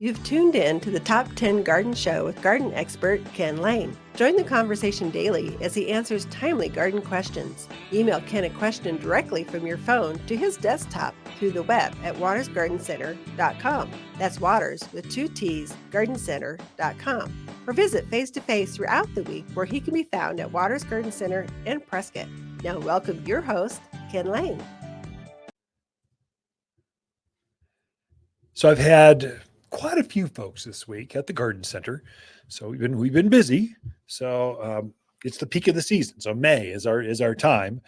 You've tuned in to the Top 10 Garden Show with garden expert Ken Lain. Join the conversation daily as he answers timely garden questions. Email Ken a question directly from your phone to his desktop through the web at watersgardencenter.com. That's Waters with 2 T's, gardencenter.com. Or visit face-to-face throughout the week where he can be found at Waters Garden Center in Prescott. Now welcome your host, Ken Lain. So I've had quite a few folks this week at the garden center. So we've been busy. So it's the peak of the season. So May is our time.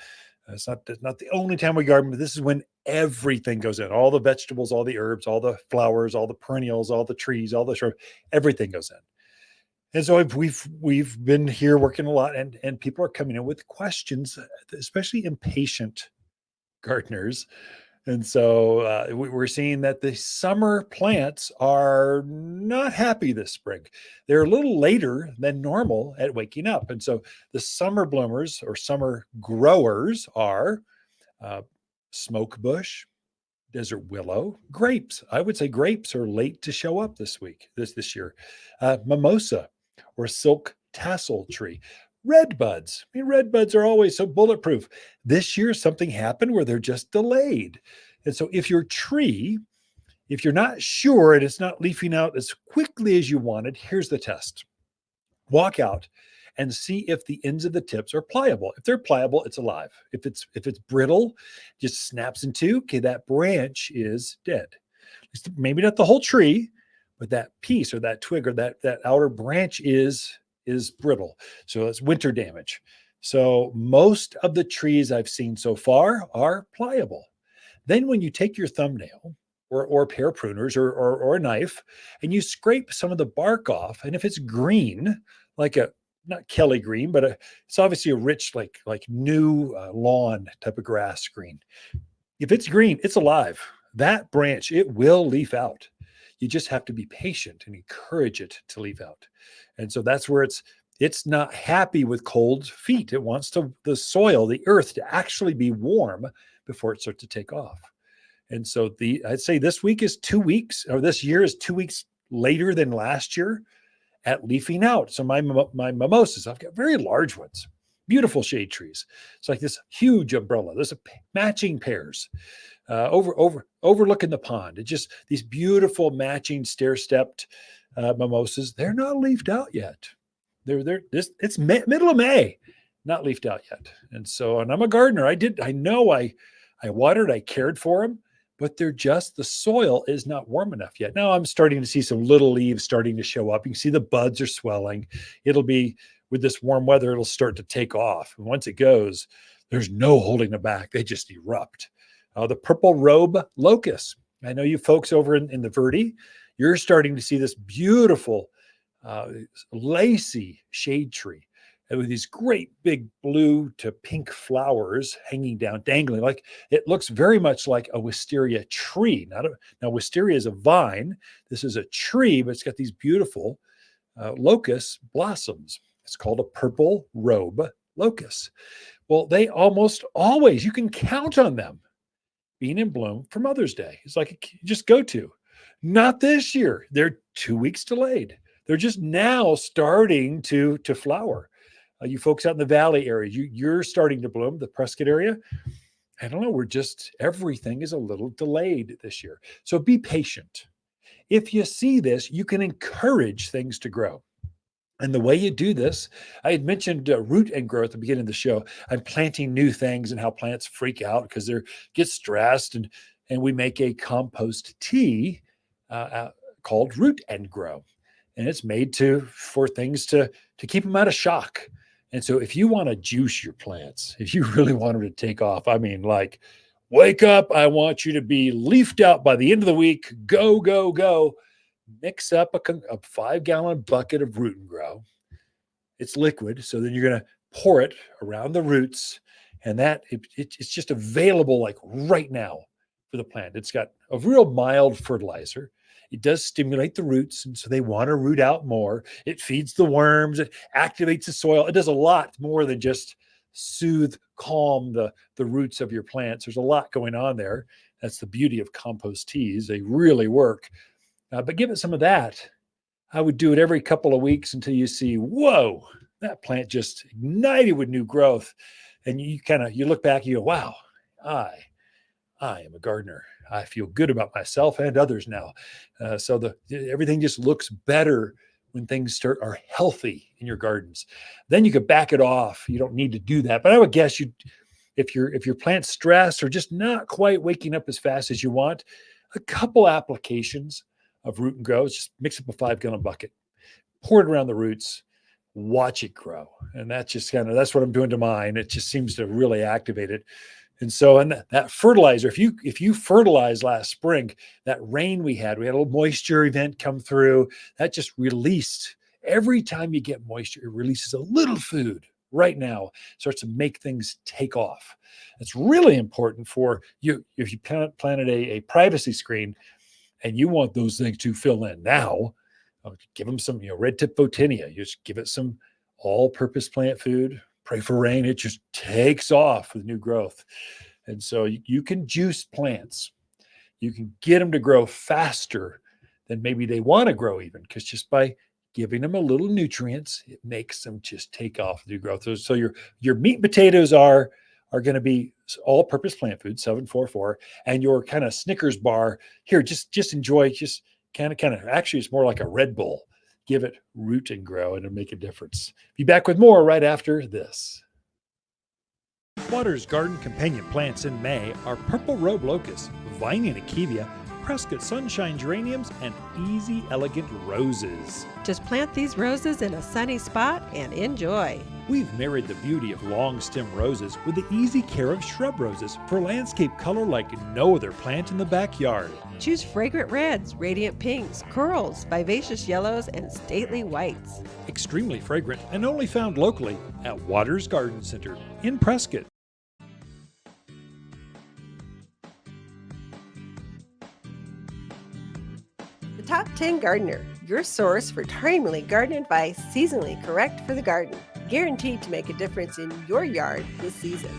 It's not the only time we garden, but this is when everything goes in. All the vegetables, all the herbs, all the flowers, all the perennials, all the trees, all the shrub, everything goes in. And so we've been here working a lot, and people are coming in with questions, especially impatient gardeners. And so we're seeing that the summer plants are not happy this spring. They're a little later than normal at waking up. And so the summer bloomers or summer growers are smoke bush, desert willow, grapes. I would say grapes are late to show up this year. Mimosa or silk tassel tree. Red buds. I mean, red buds are always so bulletproof. This year, something happened where they're just delayed. And so if your tree, if you're not sure and it's not leafing out as quickly as you wanted, here's the test. Walk out and see if the ends of the tips are pliable. If they're pliable, it's alive. If it's brittle, just snaps in two, okay, that branch is dead. Maybe not the whole tree, but that piece or that twig or that outer branch is brittle. So it's winter damage. So most of the trees I've seen so far are pliable. Then when you take your thumbnail or a pair of pruners or a knife and you scrape some of the bark off, and if it's green, like not Kelly green, but it's obviously a rich, like new lawn type of grass green. If it's green, it's alive. That branch, it will leaf out. You just have to be patient and encourage it to leaf out. And so that's where it's not happy with cold feet. It wants the soil, the earth to actually be warm before it starts to take off. And so I'd say this week is 2 weeks, or this year is 2 weeks later than last year at leafing out. So my mimosas, I've got very large ones, beautiful shade trees. It's like this huge umbrella. There's matching pairs. Overlooking the pond. It's just these beautiful matching stair-stepped mimosas. They're not leafed out yet. It's middle of May, not leafed out yet. And I'm a gardener. I know I watered, I cared for them, but the soil is not warm enough yet. Now I'm starting to see some little leaves starting to show up. You can see the buds are swelling. It'll be, with this warm weather, it'll start to take off. And once it goes, there's no holding them back. They just erupt. The purple robe locust. I know you folks over in the Verde, you're starting to see this beautiful lacy shade tree with these great big blue to pink flowers hanging down, dangling. Like it looks very much like a wisteria tree. Now wisteria is a vine. This is a tree, but it's got these beautiful locust blossoms. It's called a purple robe locust. Well, they almost always, you can count on them being in bloom for Mother's Day. It's like just go to. Not this year. They're 2 weeks delayed. They're just now starting to flower. You folks out in the valley area, you're starting to bloom, the Prescott area. I don't know, everything is a little delayed this year. So be patient. If you see this, you can encourage things to grow. And the way you do this, I had mentioned root and grow at the beginning of the show. I'm planting new things and how plants freak out because they get stressed. And we make a compost tea called Root and Grow. And it's made for things to keep them out of shock. And so if you want to juice your plants, if you really want them to take off, I mean, like, wake up, I want you to be leafed out by the end of the week. Go, go, go. Mix up a 5-gallon bucket of Root and Grow. It's liquid, so then you're going to pour it around the roots, and it's just available like right now for the plant. It's got a real mild fertilizer. It does stimulate the roots, and so they want to root out more. It feeds the worms. It activates the soil. It does a lot more than just soothe, calm the roots of your plants. There's a lot going on there. That's the beauty of compost teas. They really work. But give it some of that. I would do it every couple of weeks until you see, whoa, that plant just ignited with new growth. And you look back, you go, wow, I am a gardener. I feel good about myself and others now. So everything just looks better when things are healthy in your gardens. Then you could back it off. You don't need to do that. But I would guess if your plant's stressed or just not quite waking up as fast as you want, a couple applications of root and grow, just mix up a 5-gallon bucket, pour it around the roots, watch it grow. And that's what I'm doing to mine. It just seems to really activate it. And that fertilizer, if you fertilized last spring, that rain we had a little moisture event come through, that just released. Every time you get moisture, it releases a little food right now, starts to make things take off. It's really important for you. If you planted a privacy screen and you want those things to fill in now, give them some, Red Tip Photinia. You just give it some all-purpose plant food. Pray for rain. It just takes off with new growth. And so you can juice plants. You can get them to grow faster than maybe they want to grow even, because just by giving them a little nutrients, it makes them just take off with new growth. So your meat and potatoes are going to be all-purpose plant food, 744, and your kind of Snickers bar here, just enjoy, just kind of, actually it's more like a Red Bull. Give it root and grow, and it'll make a difference. Be back with more right after this. Water's garden companion plants in May are purple robe locust, Vining akevia, Prescott sunshine geraniums, and easy elegant roses. Just plant these roses in a sunny spot and enjoy. We've married the beauty of long stem roses with the easy care of shrub roses for landscape color like no other plant in the backyard. Choose fragrant reds, radiant pinks, corals, vivacious yellows, and stately whites. Extremely fragrant and only found locally at Waters Garden Center in Prescott. The Top 10 Gardener, your source for timely garden advice seasonally correct for the garden. Guaranteed to make a difference in your yard this season.